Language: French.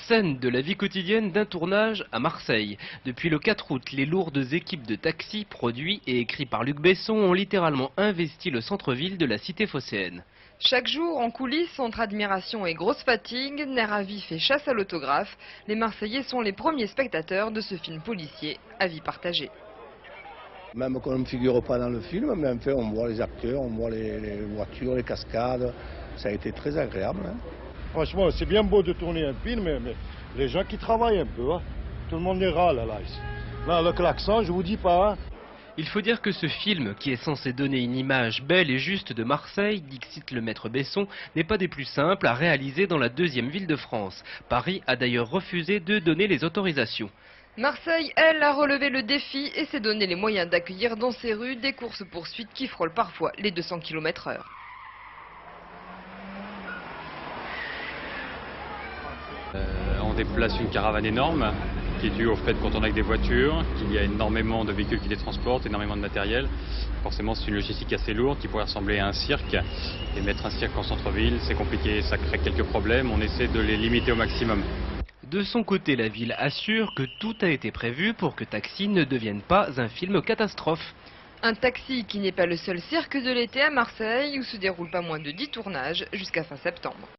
Scène de la vie quotidienne d'un tournage à Marseille. Depuis le 4 août, les lourdes équipes de taxis, produits et écrits par Luc Besson, ont littéralement investi le centre-ville de la cité phocéenne. Chaque jour, en coulisses, entre admiration et grosse fatigue, nerfs à vif et chasse à l'autographe, les Marseillais sont les premiers spectateurs de ce film policier à vie partagée. Même qu'on ne figure pas dans le film, mais en fait on voit les acteurs, on voit les voitures, les cascades. Ça a été très agréable. Franchement, c'est bien beau de tourner un film, mais les gens qui travaillent un peu, hein, tout le monde est râle là. Là, le klaxon, je vous dis pas. Hein. Il faut dire que ce film, qui est censé donner une image belle et juste de Marseille, dixit le maître Besson, n'est pas des plus simples à réaliser dans la deuxième ville de France. Paris a d'ailleurs refusé de donner les autorisations. Marseille, elle, a relevé le défi et s'est donné les moyens d'accueillir dans ses rues des courses-poursuites qui frôlent parfois les 200 km/h. On déplace une caravane énorme qui est due au fait qu'on tourne avec des voitures, qu'il y a énormément de véhicules qui les transportent, énormément de matériel. Forcément, c'est une logistique assez lourde qui pourrait ressembler à un cirque. Et mettre un cirque en centre-ville, c'est compliqué, ça crée quelques problèmes. On essaie de les limiter au maximum. De son côté, la ville assure que tout a été prévu pour que Taxi ne devienne pas un film catastrophe. Un taxi qui n'est pas le seul cirque de l'été à Marseille où se déroulent pas moins de 10 tournages jusqu'à fin septembre.